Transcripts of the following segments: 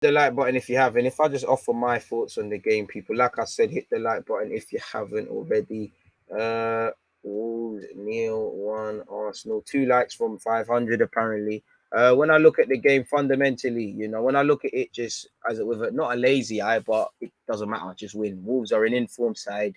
the like button if you haven't. If I just offer my thoughts on the game, people, like I said, hit the like button if you haven't already. Uh, Wolves, Neil, one, Arsenal, 2 likes from 500 apparently. When I look at the game fundamentally, when I look at it just as it with not a lazy eye, but it doesn't matter, just win. Wolves are an informed side.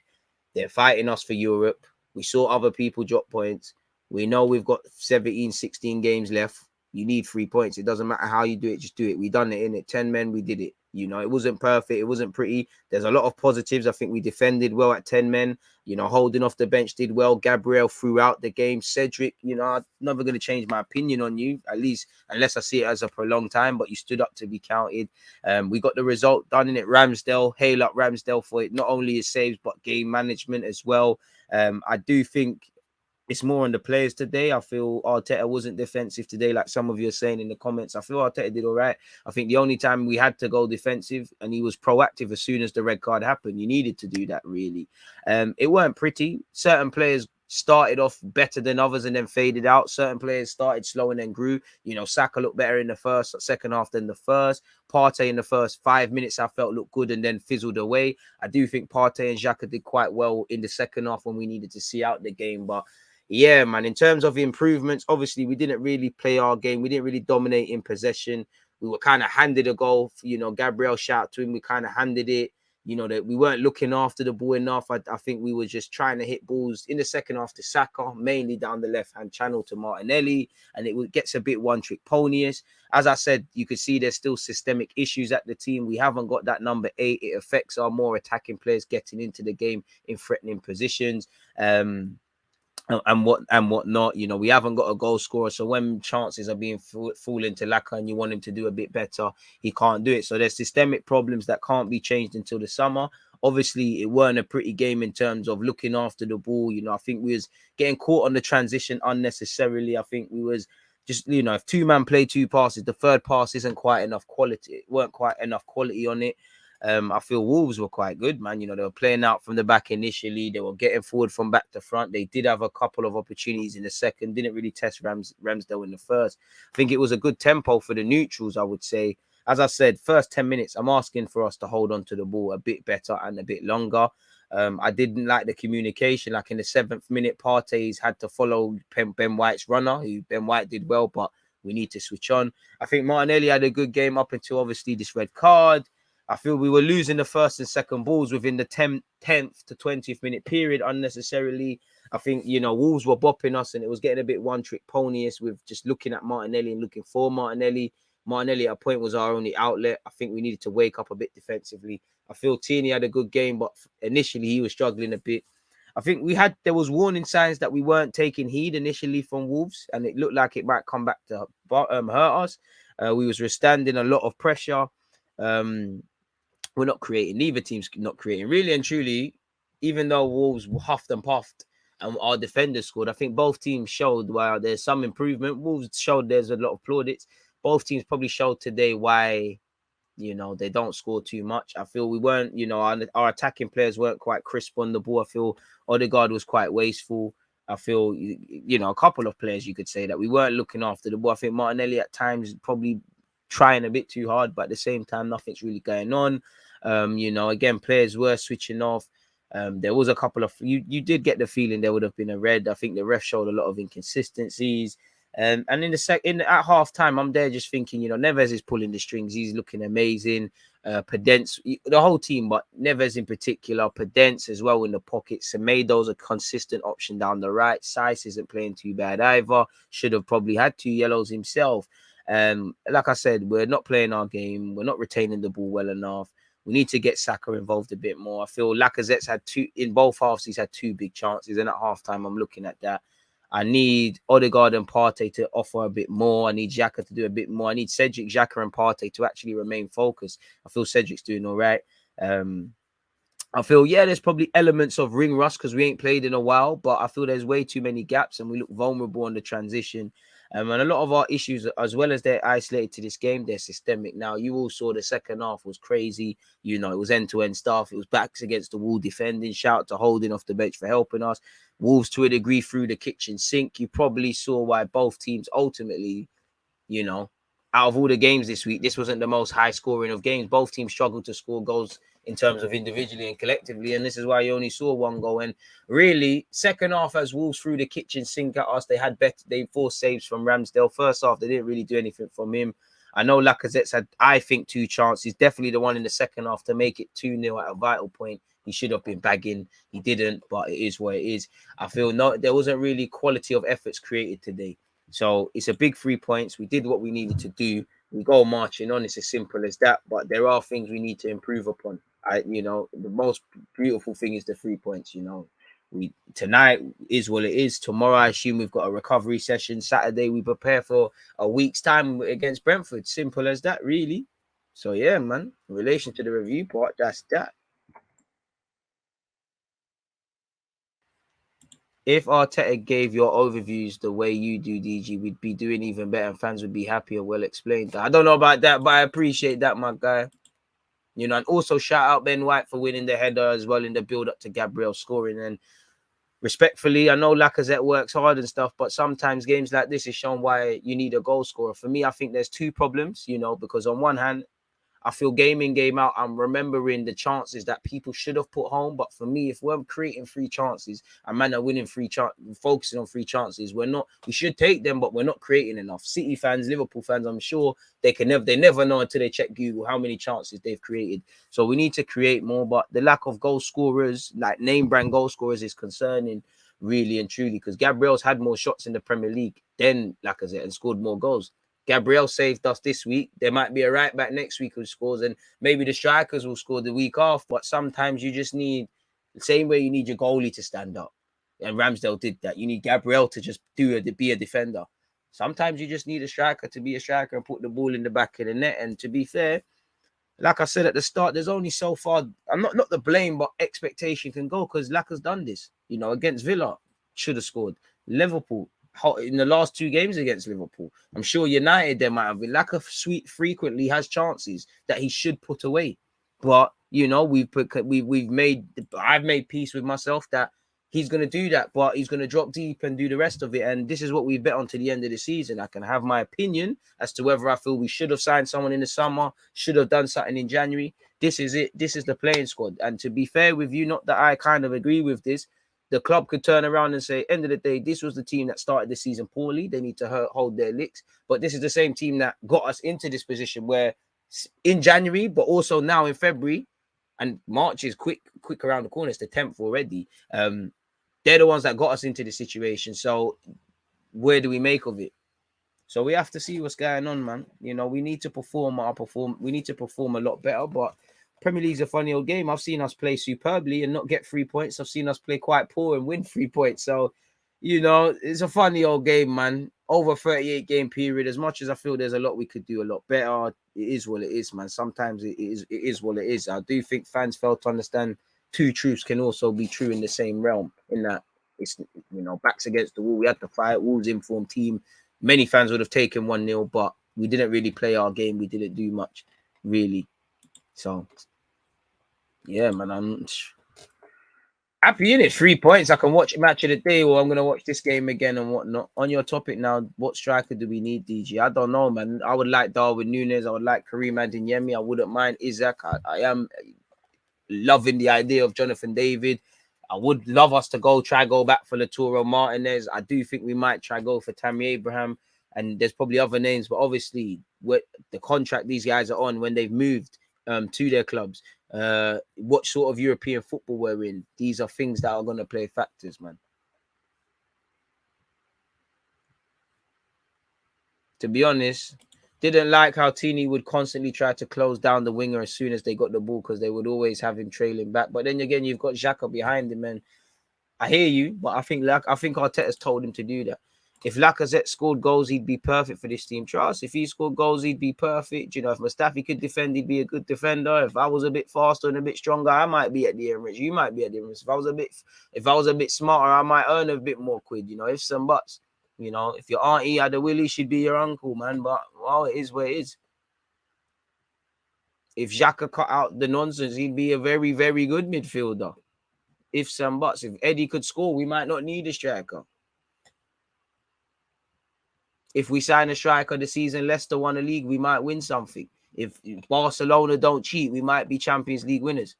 They're fighting us for Europe. We saw other people drop points. We know we've got 17, 16 games left. You need 3 points. It doesn't matter how you do it, just do it. We done it in it. 10 men, we did it. It wasn't perfect. It wasn't pretty. There's a lot of positives. I think we defended well at 10 men. Holding off the bench did well. Gabriel throughout the game. Cedric, I'm never going to change my opinion on you, at least unless I see it as a prolonged time, but you stood up to be counted. We got the result done in it. Ramsdale, hail up Ramsdale for it. Not only his saves, but game management as well. I do think it's more on the players today. I feel Arteta wasn't defensive today, like some of you are saying in the comments. I feel Arteta did all right. I think the only time we had to go defensive, and he was proactive as soon as the red card happened. You needed to do that, really. It weren't pretty. Certain players started off better than others and then faded out. Certain players started slow and then grew. Saka looked better in the second half than the first. Partey in the first 5 minutes I felt looked good and then fizzled away. I do think Partey and Xhaka did quite well in the second half when we needed to see out the game. But yeah, man, in terms of improvements, obviously we didn't really play our game. We didn't really dominate in possession. We were kind of handed a goal. Gabriel shout to him. We kind of handed it. That we weren't looking after the ball enough. I think we were just trying to hit balls in the second half to Saka, mainly down the left-hand channel to Martinelli, and it gets a bit one-trick ponyish. As I said, you could see there's still systemic issues at the team. We haven't got that number 8. It affects our more attacking players getting into the game in threatening positions. And whatnot. We haven't got a goal scorer, so when chances are being falling to Laka and you want him to do a bit better, he can't do it. So there's systemic problems that can't be changed until the summer. Obviously, it weren't a pretty game in terms of looking after the ball. I think we was getting caught on the transition unnecessarily. I think we was just, if two-man play 2 passes, the third pass isn't quite enough quality. It weren't quite enough quality on it. I feel Wolves were quite good, man. They were playing out from the back initially. They were getting forward from back to front. They did have a couple of opportunities in the second. Didn't really test Ramsdale in the first. I think it was a good tempo for the neutrals, I would say. As I said, first 10 minutes, I'm asking for us to hold on to the ball a bit better and a bit longer. I didn't like the communication. Like in the 7th minute, Partey's had to follow Ben White's runner, who Ben White did well, but we need to switch on. I think Martinelli had a good game up until obviously this red card. I feel we were losing the first and second balls within the 10th to 20th minute period unnecessarily. I think, Wolves were bopping us and it was getting a bit one-trick ponyish with just looking at Martinelli and looking for Martinelli. Martinelli at a point was our only outlet. I think we needed to wake up a bit defensively. I feel Tierney had a good game, but initially he was struggling a bit. I think there was warning signs that we weren't taking heed initially from Wolves, and it looked like it might come back to hurt us. We was withstanding a lot of pressure. We're not creating. Neither team's not creating. Really and truly, even though Wolves huffed and puffed and our defenders scored, I think both teams showed while there's some improvement. Wolves showed there's a lot of plaudits. Both teams probably showed today why, they don't score too much. I feel we weren't, our attacking players weren't quite crisp on the ball. I feel Odegaard was quite wasteful. I feel, a couple of players you could say that we weren't looking after the ball. I think Martinelli at times probably trying a bit too hard, but at the same time, nothing's really going on. Again, players were switching off. There was a couple of you did get the feeling there would have been a red. I think the ref showed a lot of inconsistencies. And in at half time, I'm there just thinking, Neves is pulling the strings. He's looking amazing. Pedence, the whole team, but Neves in particular, Pedence as well in the pocket. Semedo's a consistent option down the right. Saiss isn't playing too bad either. Should have probably had 2 yellows himself. Like I said, we're not playing our game. We're not retaining the ball well enough. We need to get Saka involved a bit more. I feel Lacazette's had 2 in both halves. He's had 2 big chances, and at halftime, I'm looking at that. I need Odegaard and Partey to offer a bit more. I need Xhaka to do a bit more. I need Cedric, Xhaka, and Partey to actually remain focused. I feel Cedric's doing all right. I feel, there's probably elements of ring rust because we ain't played in a while, but I feel there's way too many gaps and we look vulnerable on the transition. And a lot of our issues, as well as they're isolated to this game, they're systemic. Now, you all saw the second half was crazy. It was end-to-end stuff. It was backs against the wall defending. Shout to Holding off the bench for helping us. Wolves, to a degree, through the kitchen sink. You probably saw why both teams ultimately, out of all the games this week, this wasn't the most high scoring of games. Both teams struggled to score goals in terms of individually and collectively, and this is why you only saw one goal. And really, second half, as Wolves threw the kitchen sink at us, they forced saves from Ramsdale. First half, they didn't really do anything from him. I know Lacazette's had, I think, 2 chances. Definitely the one in the second half to make it 2-0 at a vital point. He should have been bagging. He didn't, but it is what it is. I feel there wasn't really quality of efforts created today. So it's a big 3 points. We did what we needed to do. We go marching on. It's as simple as that. But there are things we need to improve upon. The most beautiful thing is the 3 points. Tonight is what it is. Tomorrow, I assume we've got a recovery session. Saturday, we prepare for a week's time against Brentford. Simple as that, really. So yeah, man. In relation to the review part, that's that. If Arteta gave your overviews the way you do, DG, we'd be doing even better and fans would be happier. Well explained. I don't know about that, but I appreciate that, my guy. And also shout out Ben White for winning the header as well in the build-up to Gabriel scoring. And respectfully, I know Lacazette works hard and stuff, but sometimes games like this is shown why you need a goal scorer. For me, I think there's 2 problems, because on one hand, I feel game in, game out, I'm remembering the chances that people should have put home. But for me, if we're creating 3 chances and man are winning 3 chances, focusing on 3 chances, we should take them, but we're not creating enough. City fans, Liverpool fans, I'm sure they never know until they check Google how many chances they've created. So we need to create more, but the lack of goal scorers, like name brand goal scorers, is concerning, really and truly, because Gabriel's had more shots in the Premier League than Lacazette and scored more goals. Gabriel saved us this week. There might be a right back next week who scores, and maybe the strikers will score the week off. But sometimes you just need the same way you need your goalie to stand up. And Ramsdale did that. You need Gabriel to just be a defender. Sometimes you just need a striker to be a striker and put the ball in the back of the net. And to be fair, like I said at the start, there's only so far. I'm not the blame, but expectation can go because Laka's done this. Against Villa, should have scored. Liverpool, in the last 2 games against Liverpool, I'm sure United there might have been. Laka frequently has chances that he should put away, but I've made peace with myself that he's going to do that, but he's going to drop deep and do the rest of it. And this is what we bet on to the end of the season. I can have my opinion as to whether I feel we should have signed someone in the summer, should have done something in January. This is it. This is the playing squad. And to be fair with you, not that I kind of agree with this, the club could turn around and say, end of the day, this was the team that started the season poorly. They need to hold their licks. But this is the same team that got us into this position where in January, but also now in February, and March is quick around the corner. It's the 10th already. They're the ones that got us into the situation. So where do we make of it? So we have to see what's going on, man. We need to perform. We need to perform a lot better. But Premier League's a funny old game. I've seen us play superbly and not get 3 points. I've seen us play quite poor and win 3 points. So, it's a funny old game, man. Over 38 game period. As much as I feel there's a lot we could do a lot better, it is what it is, man. Sometimes it is what it is. I do think fans fail to understand 2 truths can also be true in the same realm. In that it's backs against the wall. We had to fight. Wolves informed team. Many fans would have taken 1-0, but we didn't really play our game. We didn't do much, really. So, yeah, man, I'm happy in it. 3 points. I can watch match of the day, or I'm going to watch this game again and whatnot. On your topic now, what striker do we need, DG? I don't know, man. I would like Darwin Núñez. I would like Karim Adeyemi. I wouldn't mind Isaac. I am loving the idea of Jonathan David. I would love us to go back for Lautaro Martinez. I do think we might go for Tammy Abraham. And there's probably other names, but obviously what the contract these guys are on when they've moved to their clubs, what sort of European football we're in, these are things that are going to play factors, man. To be honest, didn't like how Tini would constantly try to close down the winger as soon as they got the ball because they would always have him trailing back. But then again, you've got Xhaka behind him, and I hear you, but I think Arteta's told him to do that. If Lacazette scored goals, he'd be perfect for this team. Trust, if he scored goals, he'd be perfect. If Mustafi could defend, he'd be a good defender. If I was a bit faster and a bit stronger, I might be at the Emirates. You might be at the Emirates. If I was a bit smarter, I might earn a bit more quid. If some buts. If your auntie had a willy, she'd be your uncle, man. But well, it is what it is. If Xhaka cut out the nonsense, he'd be a very, very good midfielder. If some buts. If Eddie could score, we might not need a striker. If we sign a striker this season, Leicester won a league, we might win something. If Barcelona don't cheat, we might be Champions League winners.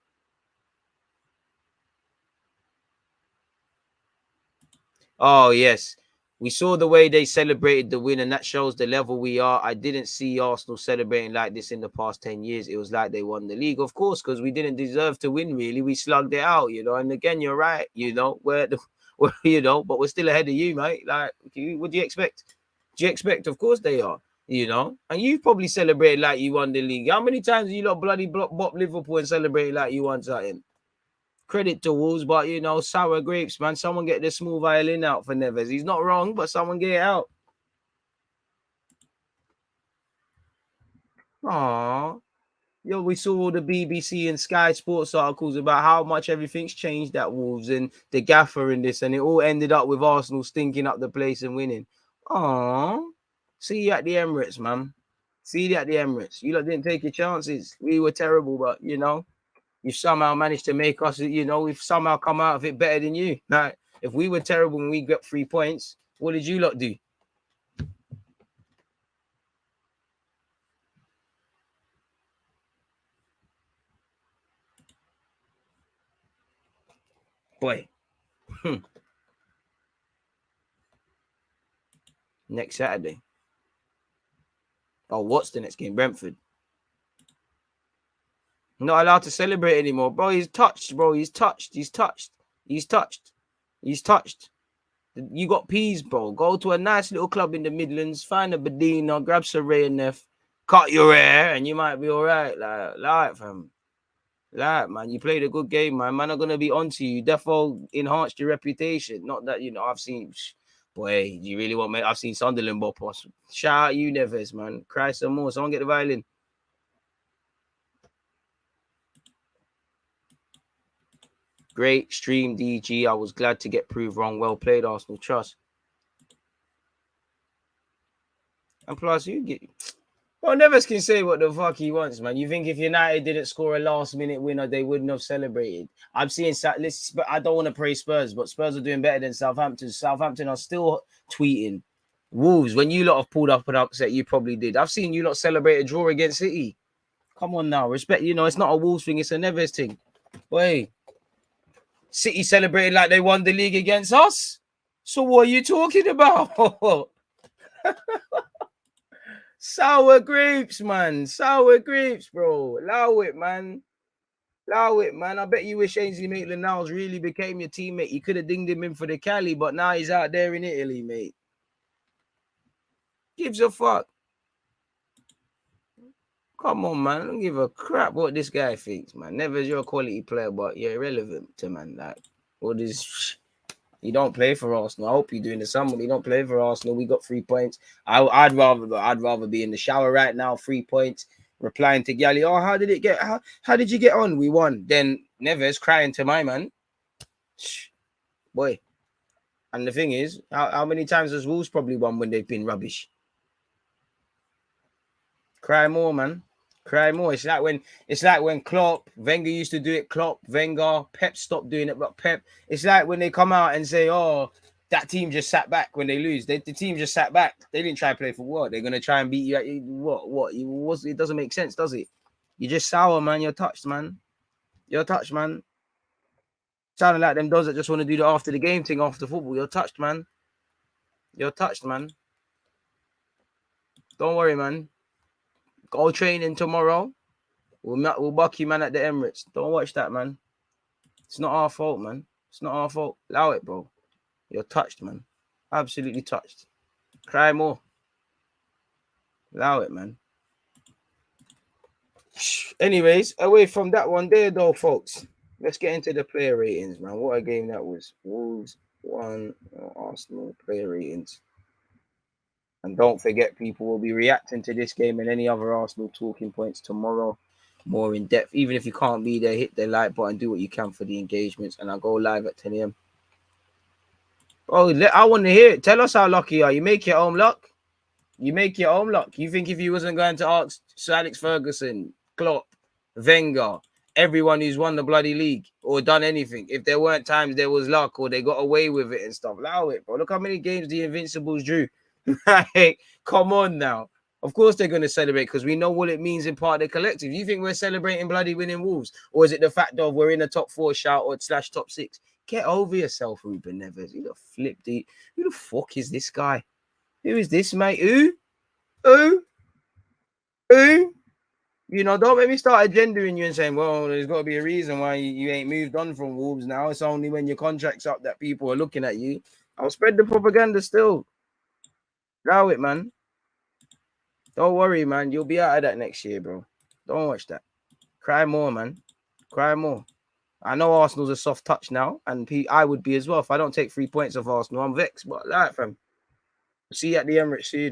Oh, yes. We saw the way they celebrated the win, and that shows the level we are. I didn't see Arsenal celebrating like this in the past 10 years. It was like they won the league, of course, because we didn't deserve to win, really. We slugged it out, And again, you're right, but we're still ahead of you, mate. Like, what do you expect? Do you expect? Of course they are, And you probably celebrated like you won the league. How many times have you lot bloody bop Liverpool and celebrated like you won something? Credit to Wolves, but sour grapes, man. Someone get the small violin out for Neves. He's not wrong, but someone get it out. Aww. We saw all the BBC and Sky Sports articles about how much everything's changed at Wolves and the gaffer in this, and it all ended up with Arsenal stinking up the place and winning. Aww. See you at the Emirates, man. See you at the Emirates. You lot didn't take your chances. We were terrible, but you've somehow managed to make us, we've somehow come out of it better than you. Like, if we were terrible and we got 3 points, what did you lot do? Boy. Next Saturday. Oh, what's the next game? Brentford. Not allowed to celebrate anymore. Bro, he's touched, bro. He's touched. You got peas, bro. Go to a nice little club in the Midlands, find a Bedina, grab Saray and Nef, cut your hair, and you might be all right. Like, fam. Like, man, you played a good game, man. Man are going to be onto you. Defo enhanced your reputation. Not that, I've seen... Boy, do you really want me? I've seen Sunderland bop us. Shout out you, Neves, man. Cry some more. Someone get the violin. Great stream, DG. I was glad to get proved wrong. Well played, Arsenal. Trust. And plus, you get... Well, Neves can say what the fuck he wants, man. You think if United didn't score a last-minute winner, they wouldn't have celebrated? I'm seeing... I don't want to praise Spurs, but Spurs are doing better than Southampton. Southampton are still tweeting. Wolves, when you lot have pulled up an upset, you probably did. I've seen you lot celebrate a draw against City. Come on now. Respect, it's not a Wolves thing. It's a Neves thing. Wait. City celebrated like they won the league against us? So what are you talking about? Sour grapes, man. Sour grapes, bro. Allow it, man. I bet you wish Ainsley Maitland-Niles really became your teammate. You could have dinged him in for the Cali, but now he's out there in Italy, mate. Gives a fuck. Come on, man. I don't give a crap what this guy thinks, man. Never's your quality player, but you're irrelevant to man. Like, all this... You don't play for Arsenal. I hope you're doing the summer. You don't play for Arsenal. We got 3 points. I'd rather be in the shower right now. 3 points. Replying to Gally. Oh, how did it get? How did you get on? We won. Then Neves crying to my man. Boy. And the thing is, how many times has Wolves probably won when they've been rubbish? Cry more, man. Cry more. It's like when Klopp, Wenger used to do it. Klopp, Wenger, Pep stopped doing it, but Pep. It's like when they come out and say, "Oh, that team just sat back when they lose." The team just sat back. They didn't try to play for what? They're gonna try and beat you at what? It doesn't make sense, does it? You're just sour, man. You're touched, man. You're touched, man. Sounding like them does that just want to do the after the game thing after football. You're touched, man. You're touched, man. Don't worry, man. Go training tomorrow. We'll buck you, man, at the Emirates. Don't watch that, man. It's not our fault, man. It's not our fault. Allow it, bro. You're touched, man. Absolutely touched. Cry more. Allow it, man. Anyways, away from that one there, though, folks. Let's get into the player ratings, man. What a game that was. Wolves 1, Arsenal player ratings. And don't forget, people will be reacting to this game and any other Arsenal talking points tomorrow, more in depth. Even if you can't be there, hit the like button, do what you can for the engagements, and I'll go live at 10 a.m. Oh, I want to hear it. Tell us how lucky you are. You make your own luck. You make your own luck. You think if you wasn't going to ask Sir Alex Ferguson, Klopp, Wenger, everyone who's won the bloody league or done anything, if there weren't times there was luck or they got away with it and stuff, allow it, bro. Look how many games the Invincibles drew. Like, come on now. Of course they're going to celebrate because we know what it means in part of the collective. You think we're celebrating bloody winning Wolves? Or is it the fact of we're in a top 4 shout or / top 6? Get over yourself, Ruben Neves. You the flip the who the fuck is this guy? Who is this, mate? Who? Who? Who? You know, don't make me start agendaing you and saying, well, there's got to be a reason why you ain't moved on from Wolves now. It's only when your contract's up that people are looking at you. I'll spread the propaganda still. Allow it, man. Don't worry, man. You'll be out of that next year, bro. Don't watch that. Cry more, man. Cry more. I know Arsenal's a soft touch now, and I would be as well. If I don't take 3 points off Arsenal, I'm vexed. But like, fam, see you at the Emirates soon, man.